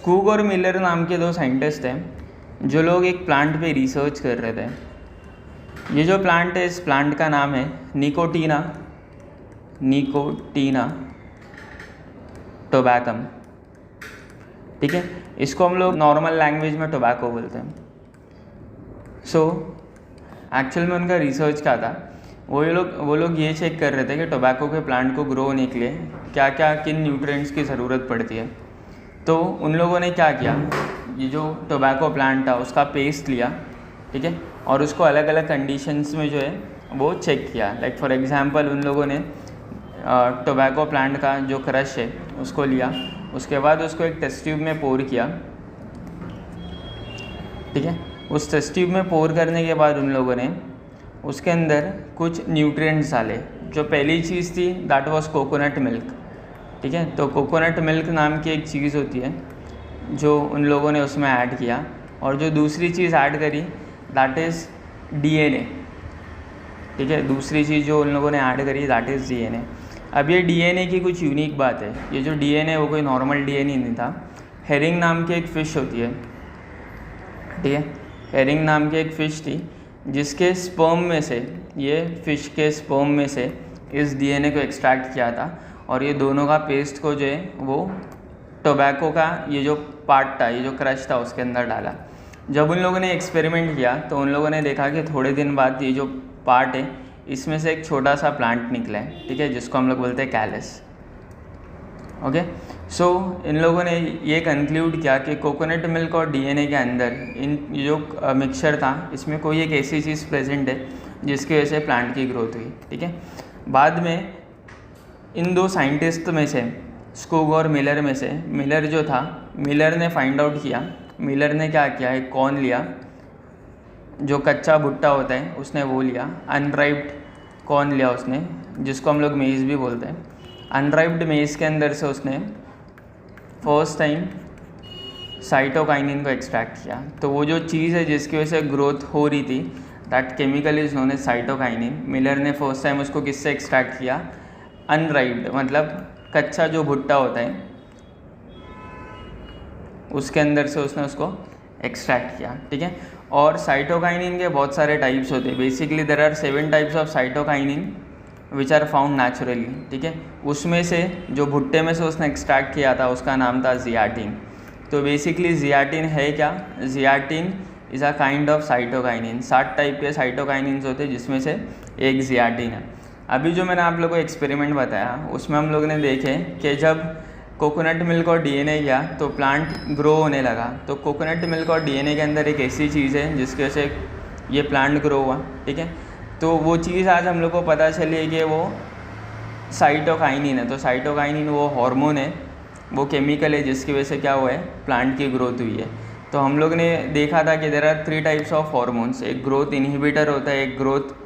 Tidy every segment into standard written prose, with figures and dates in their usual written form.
Skoog और Miller नाम के दो साइंटिस्ट हैं जो लोग एक प्लांट पे रिसर्च कर रहे थे। ये जो प्लांट है, इस प्लांट का नाम है निकोटीना टोबैकम। ठीक है, इसको हम लोग नॉर्मल लैंग्वेज में टोबैको बोलते हैं। एक्चुअल में उनका रिसर्च क्या था, वो लोग ये चेक कर रहे थे कि टोबैको के प्लांट को ग्रो होने के लिए क्या क्या किन न्यूट्रिएंट्स की ज़रूरत पड़ती है। तो उन लोगों ने क्या किया, ये जो टोबैको प्लांट था उसका पेस्ट लिया, ठीक है, और उसको अलग अलग कंडीशंस में जो है वो चेक किया। लाइक फॉर एग्जांपल उन लोगों ने टोबैको प्लांट का जो क्रश है उसको लिया, उसके बाद उसको एक टेस्ट ट्यूब में पोर किया। ठीक है, उस टेस्ट ट्यूब में पोर करने के बाद उन लोगों ने उसके अंदर कुछ न्यूट्रिएंट्स डाले। जो पहली चीज़ थी दैट वाज कोकोनट मिल्क। ठीक है, तो कोकोनट मिल्क नाम की एक चीज़ होती है जो उन लोगों ने उसमें ऐड किया, और जो दूसरी चीज़ ऐड करी दैट इज़ DNA। ठीक है, दूसरी चीज़ जो उन लोगों ने ऐड करी दैट इज़ DNA। अब ये DNA की कुछ यूनिक बात है, ये जो DNA वो कोई नॉर्मल DNA नहीं था। हेरिंग नाम की एक फ़िश होती है, ठीक है, हेरिंग नाम की एक फ़िश थी जिसके स्पर्म में से, ये फ़िश के स्पर्म में से इस DNA को एक्सट्रैक्ट किया था, और ये दोनों का पेस्ट को जो है वो टोबैको का ये जो पार्ट था, ये जो क्रश था उसके अंदर डाला। जब उन लोगों ने एक्सपेरिमेंट किया तो उन लोगों ने देखा कि थोड़े दिन बाद ये जो पार्ट है इसमें से एक छोटा सा प्लांट निकला है, ठीक है, जिसको हम लोग बोलते हैं कैलस। ओके, सो इन लोगों ने ये कंक्लूड किया कि कोकोनट मिल्क और DNA के अंदर इन जो मिक्सचर था इसमें कोई एक ऐसी चीज़ प्रेजेंट है जिसकी वजह से प्लांट की ग्रोथ हुई। ठीक है, बाद में इन दो साइंटिस्ट में से, स्कूग और मिलर में से, मिलर जो था, मिलर ने फाइंड आउट किया, मिलर ने क्या किया, एक कॉर्न लिया, जो कच्चा भुट्टा होता है उसने वो लिया, अनराइप्ड कॉर्न लिया उसने, जिसको हम लोग मेज़ भी बोलते हैं। अनराइप्ड मेज़ के अंदर से उसने फर्स्ट टाइम साइटोकाइनिन को एक्सट्रैक्ट किया। तो वो जो चीज़ है जिसकी वजह से ग्रोथ हो रही थी, that chemical is known as cytokinin. Miller ने फर्स्ट टाइम उसको किससे एक्सट्रैक्ट किया, अनराइप्ड, मतलब कच्चा जो भुट्टा होता है उसके अंदर से उसने उसको एक्सट्रैक्ट किया। ठीक है, और साइटोकाइनिन के बहुत सारे टाइप्स होते हैं। Basically there are 7 types of cytokinin which are found naturally. ठीक है, उसमें से जो भुट्टे में से उसने एक्सट्रैक्ट किया था उसका नाम था ज़ियाटिन। तो बेसिकली ज़ियाटिन है क्या, zeatin is a kind of cytokinin. 7 type के साइटोकाइनिन्स होते हैं जिसमें से एक ज़ियाटिन है। अभी जो मैंने आप लोगों को एक्सपेरिमेंट बताया उसमें हम लोगों ने देखे कि जब कोकोनट मिल्क और DNA किया तो प्लांट ग्रो होने लगा। तो कोकोनट मिल्क और DNA के अंदर एक ऐसी चीज़ है जिसकी वजह से ये प्लांट ग्रो हुआ। ठीक है, तो वो चीज़ आज हम लोग को पता चली है कि वो साइटोकाइनिन है। तो साइटोकाइनिन वो हार्मोन है, वो केमिकल है जिसकी वजह से क्या हुआ है, प्लांट की ग्रोथ हुई है। तो हम लोग ने देखा था कि there are 3 types of hormones, एक ग्रोथ इनहिबिटर होता है, एक ग्रोथ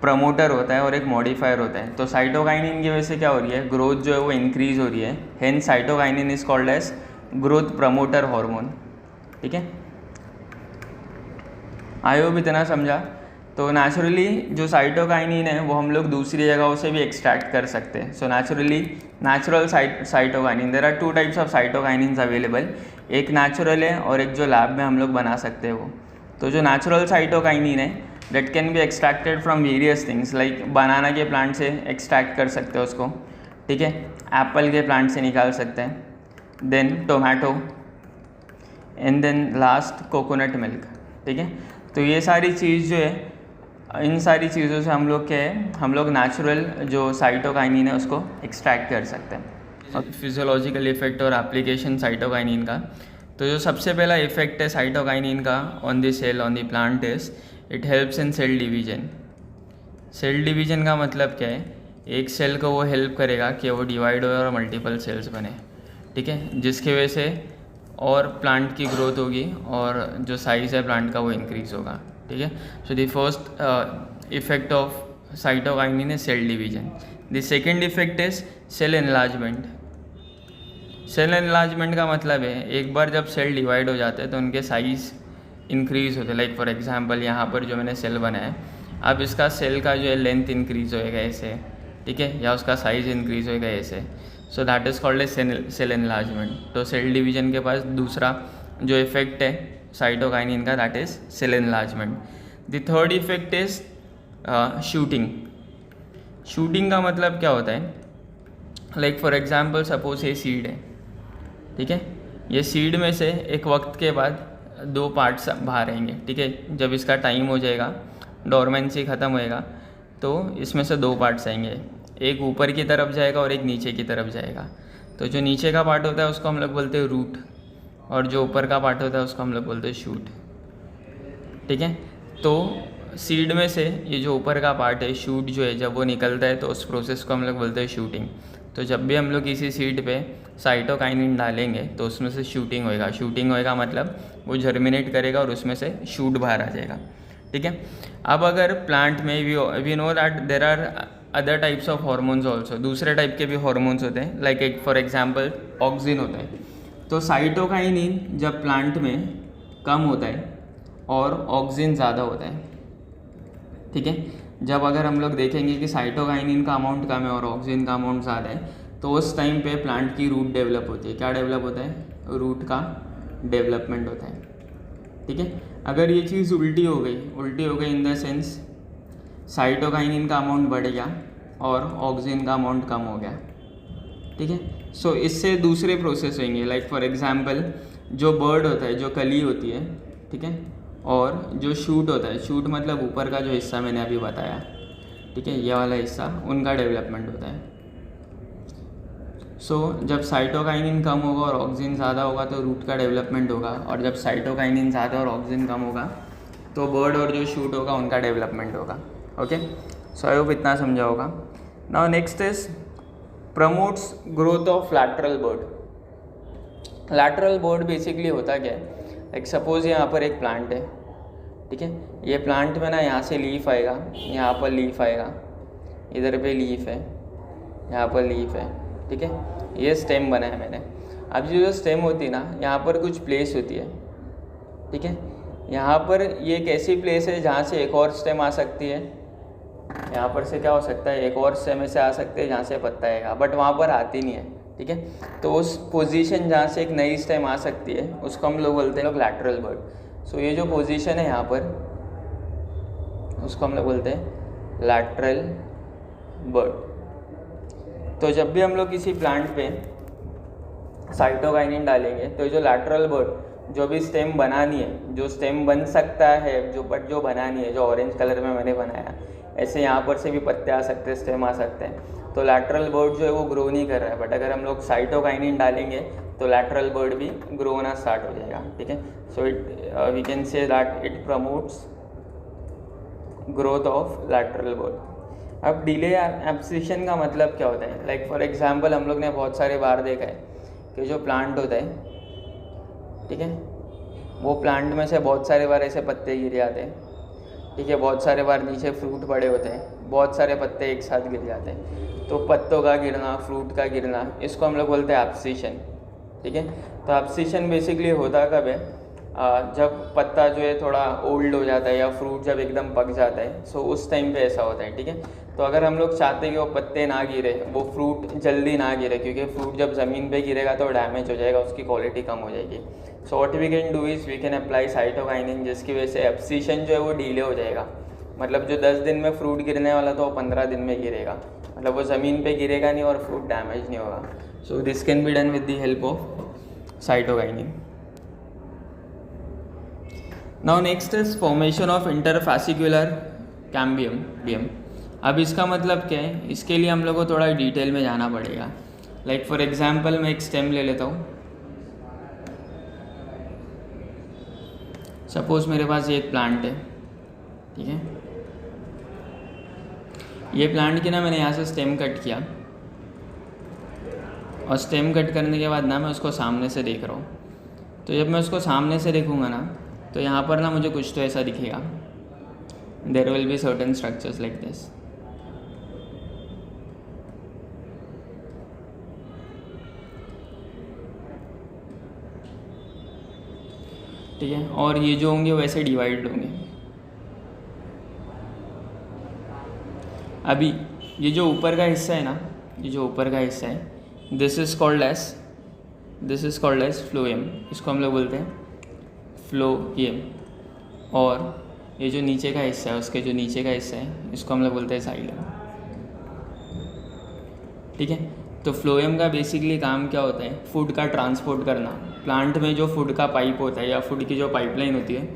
प्रमोटर होता है और एक मॉडिफायर होता है। तो साइटोकाइनिन की वजह से क्या हो रही है, ग्रोथ जो है वो इंक्रीज़ हो रही है। Hence cytokinin is called as growth promoter hormone. ठीक है, आई होप इतना समझा। तो नेचुरली जो साइटोकाइनिन है वो हम लोग दूसरी जगहों से भी एक्सट्रैक्ट कर सकते हैं। So natural cytokinin, there are 2 types of cytokinins available, एक नेचुरल है और एक जो लैब में हम लोग बना सकते हैं वो। तो जो नेचुरल साइटोकाइनिन है that can be extracted from various things, like बनाना के प्लांट से एक्सट्रैक्ट कर सकते हो उसको। ठीक है, एप्पल के प्लांट से निकाल सकते हैं, then tomato, and then last coconut milk. ठीक है, तो ये सारी चीज़ जो है, इन सारी चीज़ों से हम लोग क्या है, हम लोग नेचुरल जो साइटोकाइनिन है उसको एक्सट्रैक्ट कर सकते हैं। फिजियोलॉजिकल इफेक्ट और एप्लीकेशन साइटोकाइनिन का, तो जो सबसे पहला इफेक्ट है साइटोकाइनिन का on the cell, on the plant is it helps in cell division. Cell division का मतलब क्या है, एक सेल को वो हेल्प करेगा कि वो डिवाइड हो और मल्टीपल सेल्स बने। ठीक है, जिसकी वजह से और प्लांट की ग्रोथ होगी और जो साइज़ है प्लांट का वो इंक्रीज़ होगा। ठीक है, so the first effect of cytokinin is cell division. The second effect is cell enlargement. Cell enlargement का मतलब है एक बार जब सेल डिवाइड हो जाते हैं तो उनके साइज़ इंक्रीज़ होते हैं। लाइक फॉर एग्जांपल यहाँ पर जो मैंने सेल बनाया है, अब इसका सेल का जो है लेंथ इंक्रीज़ होएगा ऐसे, ठीक है, या उसका साइज़ इंक्रीज़ होएगा ऐसे। So that is called a cell enlargement. तो सेल डिवीजन के पास दूसरा जो इफेक्ट है साइटोकाइनिन का, that is cell enlargement. The third effect is shooting. Shooting का मतलब क्या होता है, लाइक फॉर एग्जांपल सपोज ये सीड है, ठीक है, ये सीड में से एक वक्त के बाद 2 पार्ट्स बाहर आएंगे, ठीक है, जब इसका टाइम हो जाएगा, डोरमेंसी ख़त्म होएगा, तो इसमें से 2 पार्ट्स आएंगे, एक ऊपर की तरफ जाएगा और एक नीचे की तरफ जाएगा। तो जो नीचे का पार्ट होता है उसको हम लोग बोलते हैं रूट, और जो ऊपर का पार्ट होता है उसको हम लोग बोलते हैं शूट, ठीक है। तो सीड में से ये जो ऊपर का पार्ट है, शूट जो है, जब वो निकलता है तो उस प्रोसेस को हम लोग बोलते हैं शूटिंग। तो जब भी हम लोग किसी सीड पे साइटोकाइनिन डालेंगे तो उसमें से शूटिंग होएगा। शूटिंग होएगा मतलब वो जर्मिनेट करेगा और उसमें से शूट बाहर आ जाएगा, ठीक है। अब अगर प्लांट में we know that there are other types of hormones also, दूसरे टाइप के भी हॉर्मोन्स होते हैं, लाइक एक फॉर एग्जांपल ऑक्सिन होता है। तो साइटोकाइनिन जब प्लांट में कम होता है और ऑक्सिन ज़्यादा होता है, ठीक है, जब अगर हम लोग देखेंगे कि साइटोकाइनिन का अमाउंट कम है और ऑक्सिन का अमाउंट ज़्यादा है, तो उस टाइम पे प्लांट की रूट डेवलप होती है। क्या डेवलप होता है? रूट का डेवलपमेंट होता है, ठीक है। अगर ये चीज़ उल्टी हो गई इन द सेंस साइटोकाइनिन का अमाउंट बढ़ गया और ऑक्सिन का अमाउंट कम हो गया, ठीक है। सो इससे दूसरे प्रोसेस होंगे, लाइक फॉर एग्जांपल जो बर्ड होता है, जो कली होती है, ठीक है, और जो शूट होता है, शूट मतलब ऊपर का जो हिस्सा मैंने अभी बताया, ठीक है, ये वाला हिस्सा, उनका डेवलपमेंट होता है। सो जब साइटोकाइनिन कम होगा और ऑक्सिन ज़्यादा होगा तो रूट का डेवलपमेंट होगा, और जब साइटोकाइनिन ज़्यादा और ऑक्सिन कम होगा तो बर्ड और जो शूट होगा उनका डेवलपमेंट होगा। ओके, सो आई होप इतना समझा होगा। Now next is promotes growth of lateral bird. Lateral bud basically होता क्या है, लाइक सपोज यहाँ पर एक प्लांट है, ठीक है, ये प्लांट में ना यहाँ से लीफ आएगा, यहाँ पर लीफ आएगा, इधर पे लीफ है, यहाँ पर लीफ है, ठीक है, ये स्टेम बना है मैंने। अब जो स्टेम होती है ना, यहाँ पर कुछ प्लेस होती है, ठीक है, यहाँ पर ये एक ऐसी प्लेस है जहाँ से एक और स्टेम आ सकती है, यहाँ पर से क्या हो सकता है, एक और स्टेम से आ सकते हैं जहाँ से पत्ता आएगा, बट वहाँ पर आती नहीं है, ठीक है। तो उस पोजीशन जहाँ से एक नई स्टेम आ सकती है उसको हम लोग बोलते हैं लैटरल बर्ड। सो ये जो पोजीशन है यहाँ पर, उसको हम लोग बोलते हैं लैटरल बर्ड। तो जब भी हम लोग किसी प्लांट पे साइटोकाइनिन डालेंगे तो जो लैटरल बर्ड, जो भी स्टेम बनानी है, जो स्टेम बन सकता है, जो बनानी है, जो ऑरेंज कलर में मैंने बनाया, ऐसे यहाँ पर से भी पत्ते आ सकते हैं, स्टेम आ सकते हैं। तो लैटरल बर्ड जो है वो ग्रो नहीं कर रहा है, बट अगर हम लोग साइटोकाइनिन डालेंगे तो लैटरल बर्ड भी ग्रो होना स्टार्ट हो जाएगा, ठीक है। So we can say that it promotes growth of lateral bud. अब डिले एब्सिशन का मतलब क्या होता है, लाइक फॉर एग्जांपल हम लोग ने बहुत सारे बार देखा है कि जो प्लांट होता है, ठीक है, वो प्लांट में से बहुत सारे बार ऐसे पत्ते गिर जाते हैं, ठीक है, बहुत सारे बार नीचे फ्रूट पड़े होते हैं, बहुत सारे पत्ते एक साथ गिर जाते हैं। तो पत्तों का गिरना, फ्रूट का गिरना, इसको हम लोग बोलते हैं एब्सिशन, ठीक है। तो एब्सिशन बेसिकली होता कब है, जब पत्ता जो है थोड़ा ओल्ड हो जाता है या फ्रूट जब एकदम पक जाता है, सो उस टाइम पे ऐसा होता है, ठीक है। तो अगर हम लोग चाहते हैं कि वो पत्ते ना गिरे, वो फ्रूट जल्दी ना गिरे, क्योंकि फ्रूट जब ज़मीन पे गिरेगा तो डैमेज हो जाएगा, उसकी क्वालिटी कम हो जाएगी। So what we can do is we can apply cytokinin, जिसकी वजह से एब्सिशन जो है वो डिले हो जाएगा। मतलब जो 10 दिन में फ्रूट गिरने वाला था वो 15 दिन में गिरेगा, मतलब वो ज़मीन पे गिरेगा नहीं और फ्रूट डैमेज नहीं होगा। So this can be done with the help of cytokinin. Now next is formation of इंटरफैसिकुलर cambium. अब इसका मतलब क्या है, इसके लिए हम लोग को थोड़ा डिटेल में जाना पड़ेगा। लाइक फॉर एग्जांपल मैं एक स्टेम ले लेता हूँ, सपोज मेरे पास ये एक प्लांट है, ठीक है, ये प्लांट की ना मैंने यहाँ से स्टेम कट किया, और स्टेम कट करने के बाद ना मैं उसको सामने से देख रहा हूँ। तो जब मैं उसको सामने से देखूँगा ना, तो यहाँ पर ना मुझे कुछ तो ऐसा दिखेगा, there will be certain structures like this, ठीक है, और ये जो होंगे वैसे डिवाइड होंगे। अभी ये जो ऊपर का हिस्सा है ना, ये जो ऊपर का हिस्सा है, this is called as phloem, इसको हम लोग बोलते हैं फ्लोएम। और ये जो नीचे का हिस्सा है, उसके जो नीचे का हिस्सा है, इसको हम लोग बोलते हैं जाइलम। ठीक है, तो फ्लोएम का बेसिकली काम क्या होता है? फूड का ट्रांसपोर्ट करना। प्लांट में जो फूड का पाइप होता है या फूड की जो पाइपलाइन होती है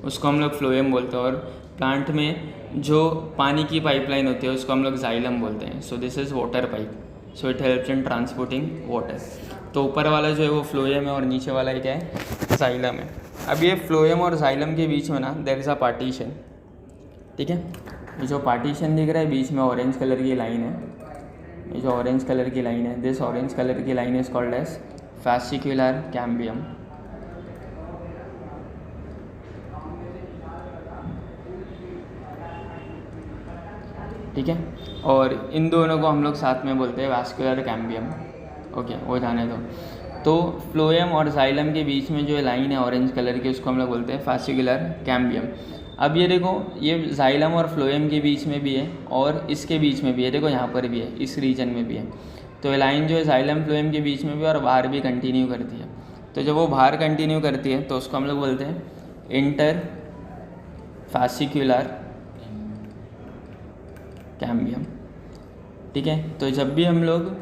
उसको हम लोग फ्लोएम बोलते हैं, और प्लांट में जो पानी की पाइपलाइन होती है उसको हम लोग जाइलम बोलते हैं। So this is water pipe, so it helps in transporting water. तो ऊपर वाला जो है वो फ्लोएम है और नीचे वाला ही क्या है? जाइलम है। अब ये फ्लोएम और जाइलम के बीच में ना देयर इज़ अ पार्टीशन। ठीक है, ये जो पार्टीशन दिख रहा है बीच में ऑरेंज कलर की लाइन है, ये जो ऑरेंज कलर की लाइन है, दिस ऑरेंज कलर की line is called as fascicular cambium. ठीक है, और इन दोनों को हम लोग साथ में बोलते हैं वैस्कुलर कैम्बियम। ओके, वो जाने दो। तो फ्लोएम और जाइलम के बीच में जो लाइन है ऑरेंज कलर की, उसको हम लोग बोलते हैं फैसिकुलर कैम्बियम। अब ये देखो, ये जाइलम और फ्लोएम के बीच में भी है और इसके बीच में भी है, देखो यहाँ पर भी है, इस रीजन में भी है। तो ये लाइन जो है जाइलम फ्लोएम के बीच में भी और बाहर भी कंटिन्यू करती है। तो जब वो बाहर कंटिन्यू करती है तो उसको हम लोग बोलते हैं इंटर फैसिकुलर कैम्बियम। ठीक है, तो जब भी हम लोग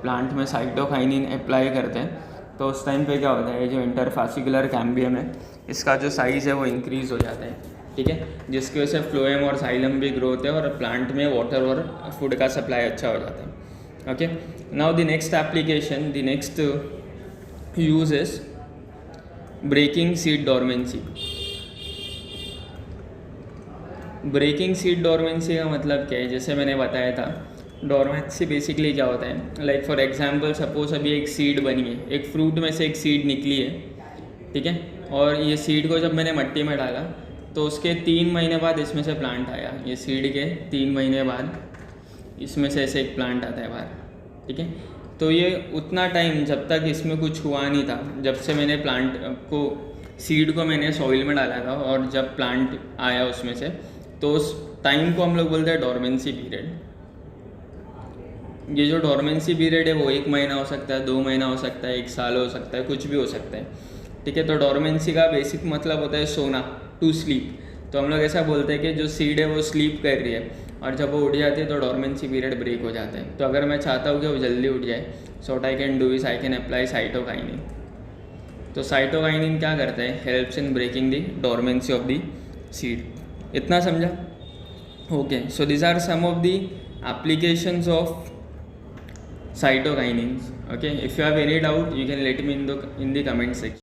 प्लांट में साइटोकाइनिन अप्लाई करते हैं तो उस टाइम पे क्या होता है, जो इंटरफैसिकुलर कैम्बियम है इसका जो साइज़ है वो इंक्रीज़ हो जाता है। ठीक है, जिसकी वजह से फ्लोएम और जाइलम भी ग्रो होते हैं और प्लांट में वाटर और फूड का सप्लाई अच्छा हो जाता है। Okay, now the next application, the next use is breaking seed dormancy. Breaking seed dormancy का मतलब क्या है? जैसे मैंने बताया था, डोरमेंसी बेसिकली क्या होता है, लाइक फॉर एग्जांपल सपोज अभी एक सीड बनी है, एक फ्रूट में से एक सीड निकली है। ठीक है, और ये सीड को जब मैंने मिट्टी में डाला तो उसके 3 महीने बाद इसमें से प्लांट आया। ये सीड के 3 महीने बाद इसमें से ऐसे एक प्लांट आता है बाहर। ठीक है, तो ये उतना टाइम जब तक इसमें कुछ हुआ नहीं था, जब से मैंने प्लांट को सीड को मैंने सॉइल में डाला था और जब प्लांट आया उसमें से, तो उस टाइम को हम लोग बोलते हैं डोरमेंसी पीरियड। ये जो डोरमेंसी पीरियड है वो 1 महीना हो सकता है, 2 महीना हो सकता है, 1 साल हो सकता है, कुछ भी हो सकता है। ठीक है, तो डोरमेंसी का बेसिक मतलब होता है सोना, टू स्लीप। तो हम लोग ऐसा बोलते हैं कि जो सीड है वो स्लीप कर रही है और जब वो उठ जाती है तो डोरमेंसी पीरियड ब्रेक हो जाता है। तो अगर मैं चाहता हूँ कि वो जल्दी उठ जाए, so what I can do is I can apply cytokinin. तो साइटोकाइनिन क्या करता है? Helps in breaking the dormancy of the seed. इतना समझा? Okay, so this are some of the applications of cytokinins. Okay, if you have any doubt you can let me in the comment section.